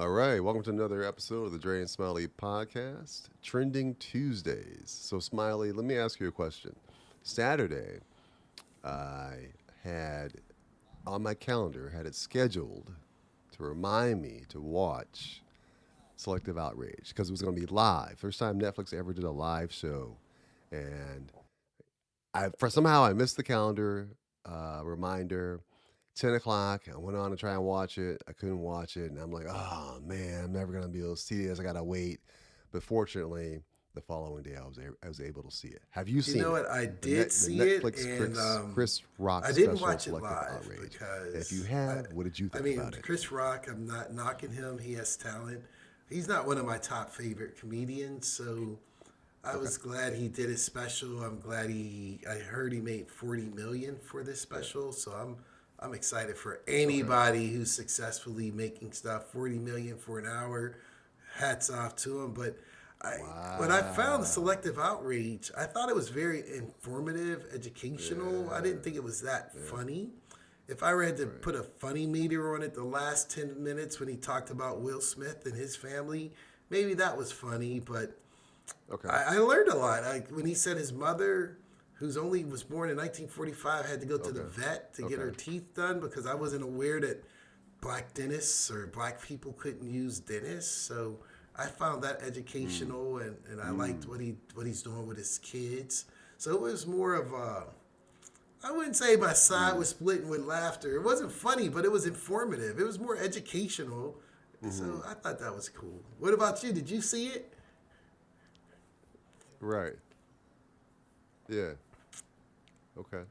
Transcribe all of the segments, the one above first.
All right, welcome to another episode of the Dre Smiley podcast, Trending Tuesdays. So, Smiley, let me ask you a question. Saturday, I had on my calendar, had it scheduled to remind me to watch Selective Outrage because it was going to be live. First time Netflix ever did a live show. And for somehow I missed the calendar reminder. 10 o'clock. I went on to try and watch it. I couldn't watch it. And I'm like, oh, man, I'm never going to be able to see this. I got to wait. But fortunately, the following day, I was able to see it. Have you You seen know it? what? I The, did net, the see it, Netflix and Chris Rock I didn't special, watch it Selective live Outrage. And if you because have, what did you I think mean, about it? Chris Rock. I'm not knocking him. He has talent. He's not one of my top favorite comedians, so I Okay. was glad he did his special. I'm glad he. I heard he made 40 million for this Yeah. special, so I'm excited for Okay. anybody who's successfully making stuff. 40 million for an hour, hats off to him. But when I found the Wow. Selective Outrage, I thought it was very informative, educational. I Yeah. didn't think it was that Yeah. funny. If I were to Right. put a funny meter on it, the last 10 minutes when he talked about Will Smith and his family, maybe that was funny, but Okay. I learned a lot. When he said his mother, who's only was born in 1945, had to go to the Okay. vet to get Okay. her teeth done because I wasn't aware that black dentists or black people couldn't use dentists. So I found that Mm. educational, and I liked Mm. what he's doing with his kids. So it was more of a. I wouldn't say my side Mm. was splitting with laughter. It wasn't funny, but it was informative. It was more educational. Mm-hmm. So I thought that was cool. What about you? Did you see it? Right. Yeah. Okay.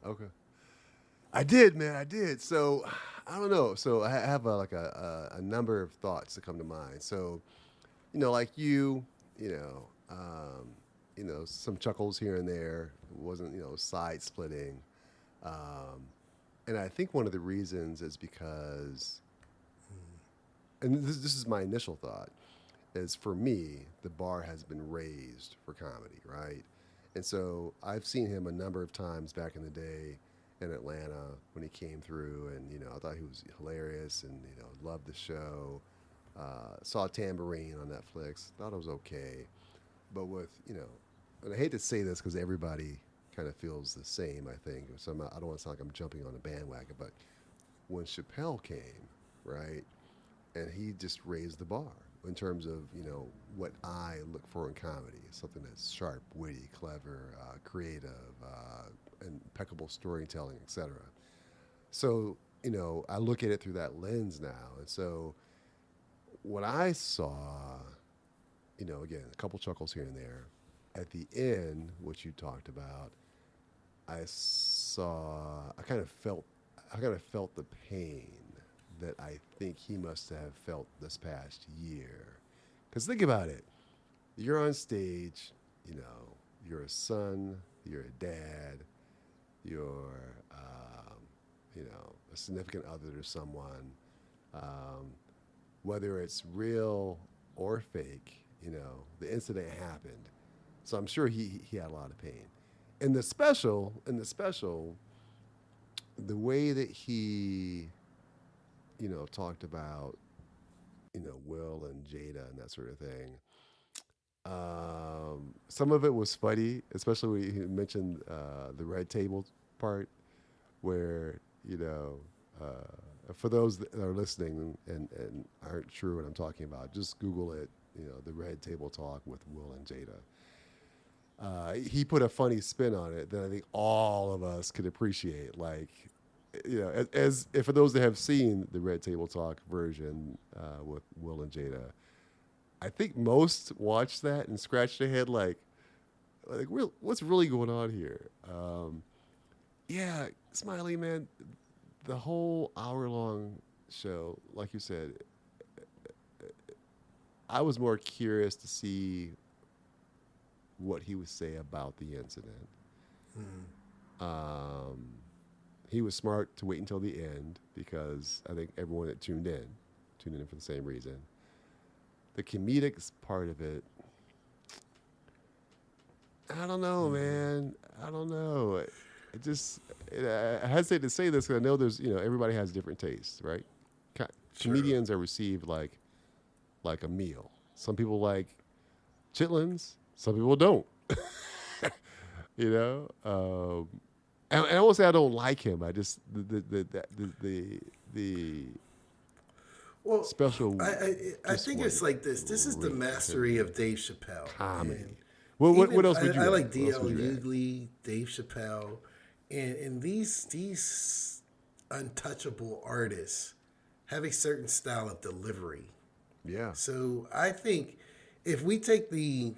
Okay. I did, man. I did. So I don't know. So I have a number of thoughts that come to mind. So like you know, some chuckles here and there. It wasn't side splitting, um, and I think one of the reasons is because, and this is my initial thought, is for me the bar has been raised for comedy, right? And so I've seen him a number of times back in the day in Atlanta when he came through, and I thought he was hilarious, and loved the show. Saw Tambourine on Netflix, thought it was okay, but with and I hate to say this because everybody kind of feels the same. I think so. I don't want to sound like I'm jumping on a bandwagon, but when Chappelle came, right, and he just raised the bar in terms of what I look for in comedy, something that's sharp, witty, clever, creative, impeccable storytelling, etc. So I look at it through that lens now, and so what I saw, again, a couple chuckles here and there. At the end, what you talked about, I saw, I kind of felt the pain that I think he must have felt this past year. Because think about it, you're on stage, you're a son, you're a dad, you're, a significant other to someone, um, whether it's real or fake, the incident happened. So I'm sure he had a lot of pain. In the special, the way that he, talked about, Will and Jada and that sort of thing. Some of it was funny, especially when he mentioned the red table part, where for those that are listening and aren't sure what I'm talking about, just Google it. The red table talk with Will and Jada. He put a funny spin on it that I think all of us could appreciate. Like, as if for those that have seen the Red Table Talk version with Will and Jada, I think most watch that and scratch their head like what's really going on here? Yeah, Smiley man, the whole hour long show, like you said, I was more curious to see what he would say about the incident. Hmm. Um, he was smart to wait until the end because I think everyone that tuned in for the same reason. The comedic part of it, I don't know, Hmm. man. I don't know. It just, I hesitate to say this because I know there's, everybody has different tastes, right? True. comedians are received like a meal. Some people like chitlins. Some people don't. You know, and I won't say I don't like him. I just the Well, special I just think it's wasn't like this. This is the great in terms mastery of of Dave Chappelle, and comedy. What even else would you I add? like What else D.L. would you add? Hughley, Dave Chappelle, and these untouchable artists have a certain style of delivery. Yeah. So I think if we take the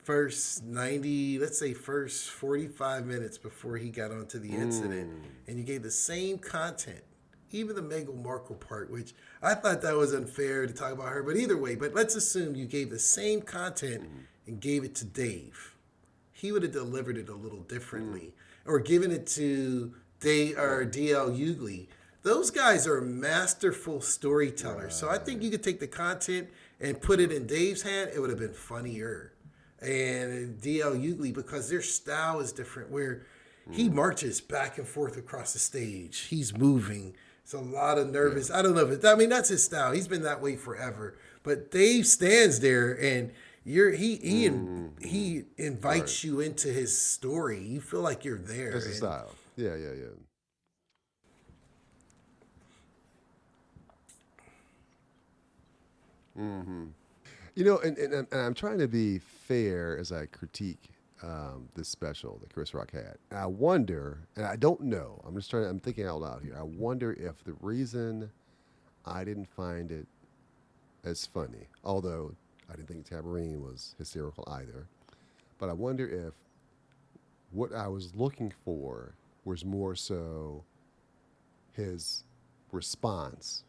first 90, let's say first 45 minutes before he got onto the incident, and you gave the same content, even the Meghan Markle part, which I thought that was unfair to talk about her, but either way, but let's assume you gave the same content and gave it to Dave. He would have delivered it a little differently, or given it to Dave or DL Hughley. Those guys are masterful storytellers. So I think you could take the content and put it in Dave's hand, it would have been funnier. And DL Hughley, because their style is different, where he marches back and forth across the stage. He's moving. It's a lot of nervous. I don't know if it, I mean, that's his style. He's been that way forever. But Dave stands there and he invites you into his story. You feel like you're there. That's the And style. Yeah, yeah, yeah. You know, and I'm trying to be fair as I critique this special that Chris Rock had. And I wonder, and I don't know. I'm thinking out loud here. I wonder if the reason I didn't find it as funny, although I didn't think Tabarine was hysterical either, but I wonder if what I was looking for was more so his response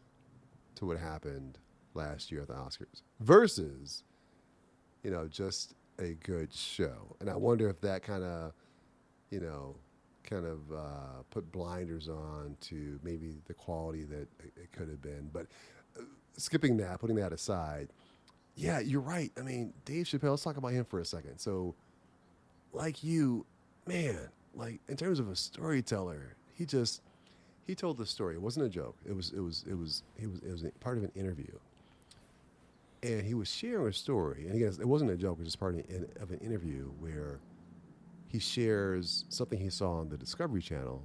to what happened last year at the Oscars versus, just a good show. And I wonder if that you know, put blinders on to maybe the quality that it could have been. But skipping that, putting that aside, yeah, you're right. I mean, Dave Chappelle, let's talk about him for a second. So, like you, man, like in terms of a storyteller, he told the story. It wasn't a joke. It was part of an interview. And he was sharing a story. And again, it wasn't a joke, it was just part of an interview where he shares something he saw on the Discovery Channel.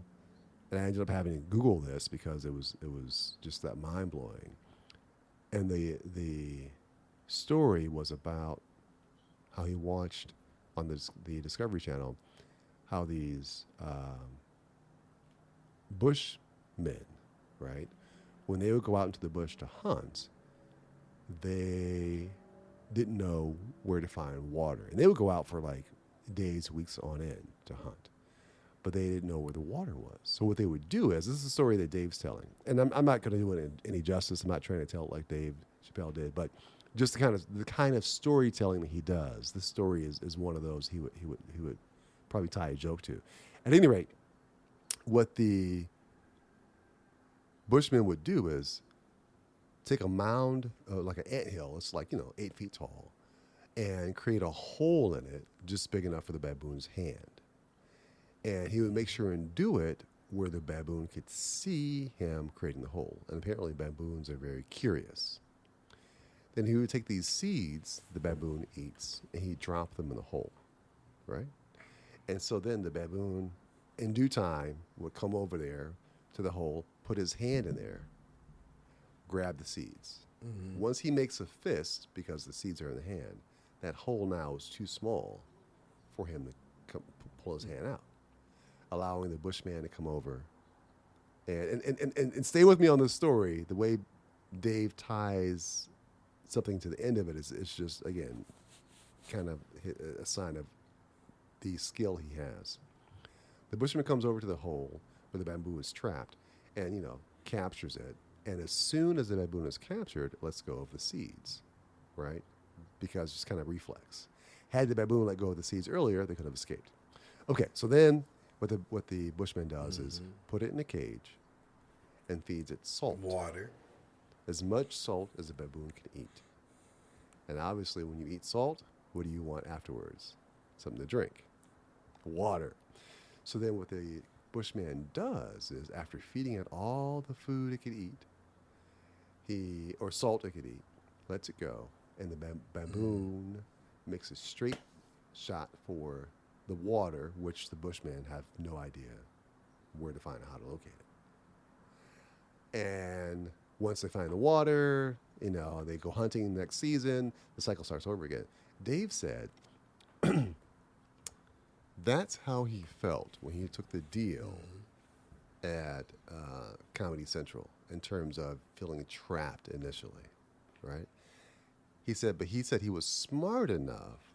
And I ended up having to Google this because it was just that mind blowing. And the story was about how he watched on the Discovery Channel how these bushmen, right, when they would go out into the bush to hunt, they didn't know where to find water. And they would go out for like days, weeks on end to hunt. But they didn't know where the water was. So what they would do is, this is a story that Dave's telling. And I'm not going to do it any justice. I'm not trying to tell it like Dave Chappelle did. But just the kind of storytelling that he does, this story is one of those he would probably tie a joke to. At any rate, what the Bushmen would do is take a mound, like an anthill, it's like, 8 feet tall, and create a hole in it just big enough for the baboon's hand. And he would make sure and do it where the baboon could see him creating the hole. And apparently baboons are very curious. Then he would take these seeds the baboon eats, and he'd drop them in the hole, right? And so then the baboon, in due time, would come over there to the hole, put his hand in there, grab the seeds. Mm-hmm. Once he makes a fist, because the seeds are in the hand, that hole now is too small for him to pull his hand out, allowing the bushman to come over. And stay with me on this story. The way Dave ties something to the end of it is just, again, kind of a sign of the skill he has. The bushman comes over to the hole where the bamboo is trapped and, captures it. And as soon as the baboon is captured, lets go of the seeds, right? Because it's kind of reflex. Had the baboon let go of the seeds earlier, they could have escaped. Okay, so then what the bushman does is put it in a cage and feeds it salt. Water. As much salt as a baboon can eat. And obviously when you eat salt, what do you want afterwards? Something to drink. Water. So then what the bushman does is, after feeding it all the food it could eat, or salt it could eat, lets it go, and the baboon makes a straight shot for the water, which the Bushmen have no idea where to find or how to locate it. And once they find the water, they go hunting next season, the cycle starts over again. Dave said that's how he felt when he took the deal at Comedy Central in terms of feeling trapped initially, right? He said he was smart enough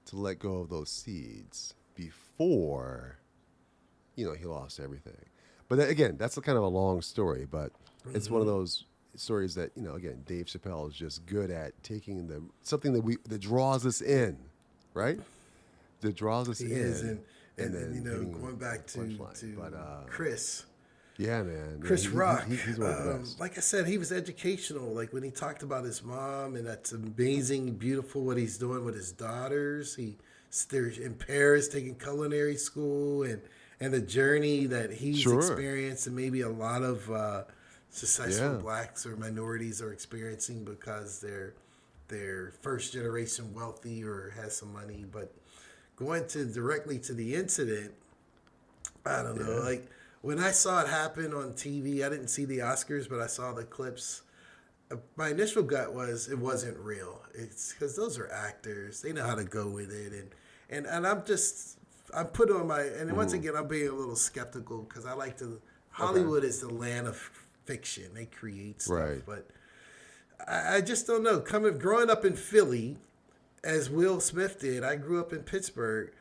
to let go of those seeds before, he lost everything. But again, that's kind of a long story, but it's one of those stories that, again, Dave Chappelle is just good at taking something that draws us in, right? That draws us in. He is, and then going back to Chris. Yeah, man. Chris Rock. He's one of the best. Like I said, he was educational. Like when he talked about his mom, and that's amazing, beautiful what he's doing with his daughters. They're in Paris taking culinary school, and the journey that he's experienced, and maybe a lot of successful blacks or minorities are experiencing because they're first generation wealthy or has some money. But going directly to the incident, I don't know, like. When I saw it happen on TV, I didn't see the Oscars, but I saw the clips. My initial gut was it wasn't real. It's because those are actors; they know how to go with it, and I'm put on my. And once again, I'm being a little skeptical because I like to. Hollywood is the land of fiction; they create stuff, right. But I just don't know. Growing up in Philly, as Will Smith did, I grew up in Pittsburgh.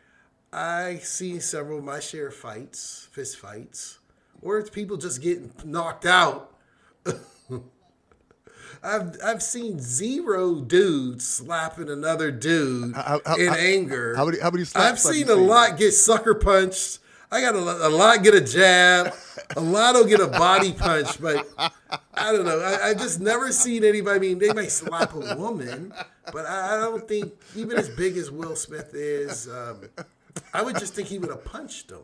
I see several of my share of fights, fist fights, or it's people just getting knocked out. I've seen zero dudes slapping another dude in anger. How many slaps? I've seen a lot get sucker punched. I got a lot get a jab. A lot will get a body punch, but I don't know. I just never seen anybody. I mean, they may slap a woman, but I don't think, even as big as Will Smith is, I would just think he would have punched him.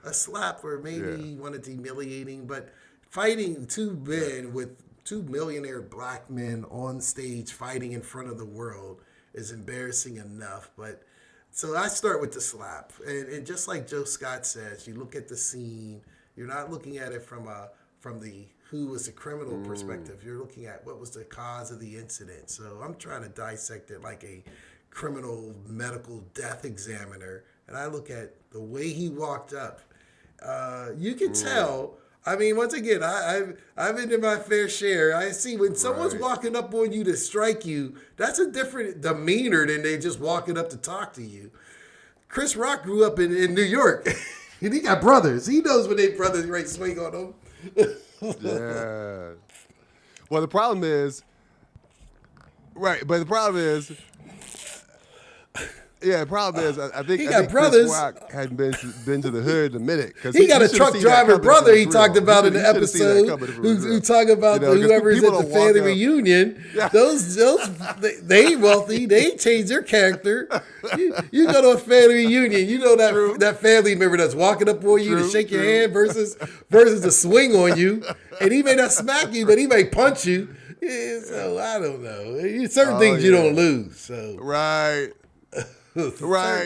A slap or maybe one of humiliating, but fighting two men with two millionaire black men on stage fighting in front of the world is embarrassing enough. But so I start with the slap. And just like Joe Scott says, you look at the scene, you're not looking at it from the who was the criminal perspective. You're looking at what was the cause of the incident. So I'm trying to dissect it like a criminal medical death examiner, and I look at the way he walked up. You can tell. I mean, once again, I've been in my fair share. I see when someone's walking up on you to strike you, that's a different demeanor than they just walking up to talk to you. Chris Rock grew up in New York, and he got brothers. He knows when they brothers right swing on him. Yeah. Well, the problem is, I think brothers. Chris Rock hadn't been to the hood in a minute. He got a truck driver brother he talked about in the episode who talk about whoever's at the family reunion. Yeah. Those they ain't wealthy. They ain't changed their character. You go to a family reunion, you know that family member that's walking up on you to shake your hand versus to swing on you. And he may not smack you, but he may punch you. Yeah, so I don't know. Certain things you don't lose. So right. Right.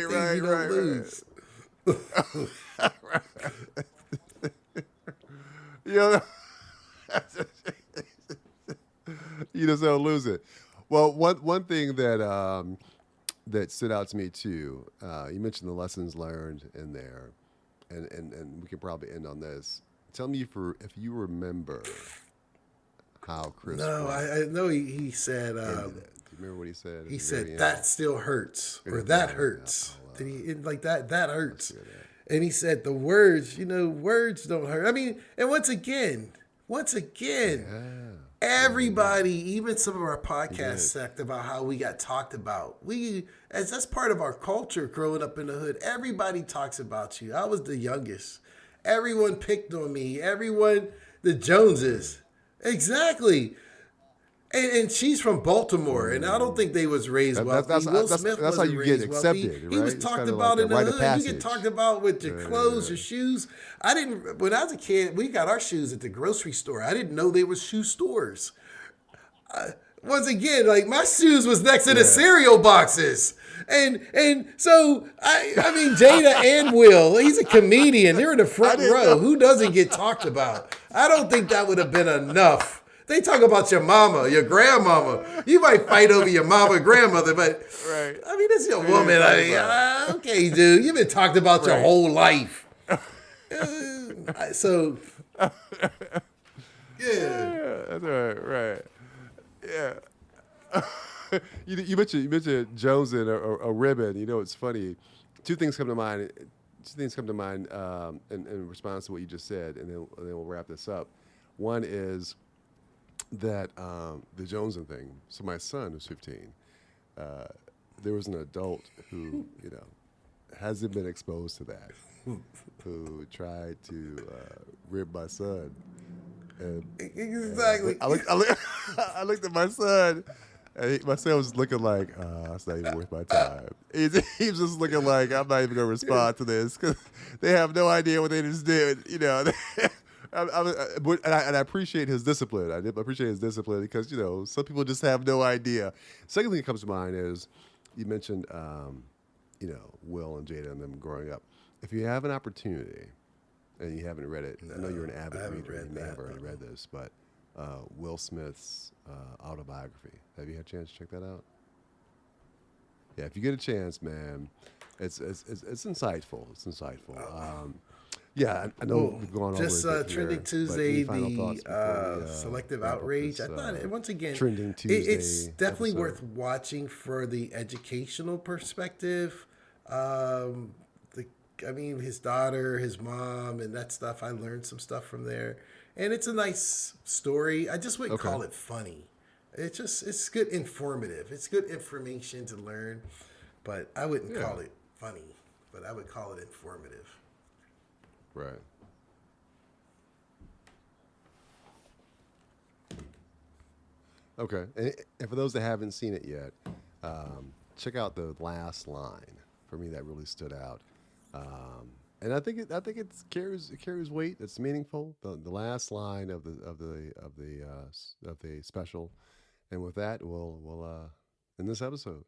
You just don't lose it. Well, one thing that stood out to me too. You mentioned the lessons learned in there, and we can probably end on this. Tell me if you remember how Chris. No, I know he said. Remember what he said? He said that still hurts, or that hurts. Did he like that? That hurts. And he said the words, words don't hurt. I mean, and once again, everybody, even some of our podcasts talked about how we got talked about. As that's part of our culture growing up in the hood. Everybody talks about you. I was the youngest. Everyone picked on me. Everyone, the Joneses. Exactly. And she's from Baltimore, and I don't think they was raised wealthy. Will Smith that's how wasn't you get raised wealthy. accepted, He was right? It's talked kinda about like in a the rite of hood. You get passage. talked about with your clothes, your shoes. I didn't. When I was a kid, we got our shoes at the grocery store. I didn't know there was shoe stores. Once again, like my shoes was next to the cereal boxes. And so I mean Jada and Will, he's a comedian. They're in the front row. Who doesn't get talked about? I don't think that would have been enough. They talk about your mama, your grandmama. You might fight over your mama and grandmother, but Right. I mean, this is your woman. I mean, okay, dude, you've been talked about your whole life. So, Yeah, that's right. Yeah. you mentioned Jones and a ribbon. You know, it's funny. Two things come to mind. In response to what you just said, and then we'll wrap this up. One is that the Joneson thing. So my son, who's 15, there was an adult who hasn't been exposed to that, who tried to rib my son. And, exactly. I looked at my son, and my son was looking like, "It's not even worth my time." He was just looking like, "I'm not even going to respond to this," because they have no idea what they just did. You know, and I appreciate his discipline. I appreciate his discipline because some people just have no idea. Second thing that comes to mind is you mentioned, Will and Jada and them growing up. If you have an opportunity. And you haven't read it. I know you're an avid reader. You may have already read this, but Will Smith's autobiography. Have you had a chance to check that out? Yeah, if you get a chance, man, it's insightful. It's insightful. Yeah, I know we've gone over just it Trending here, Tuesday, but any final thoughts before we, Selective wrap up Outrage. this, I thought once again, Trending Tuesday it's definitely episode? worth watching for the educational perspective. I mean, his daughter, his mom, and that stuff. I learned some stuff from there, and it's a nice story. I just wouldn't call it funny. It's good informative. It's good information to learn, but I wouldn't call it funny. But I would call it informative. Right. Okay, and for those that haven't seen it yet, check out the last line. For me, that really stood out. And I think it carries weight. It's meaningful. The last line of the special, and with that, we'll end this episode.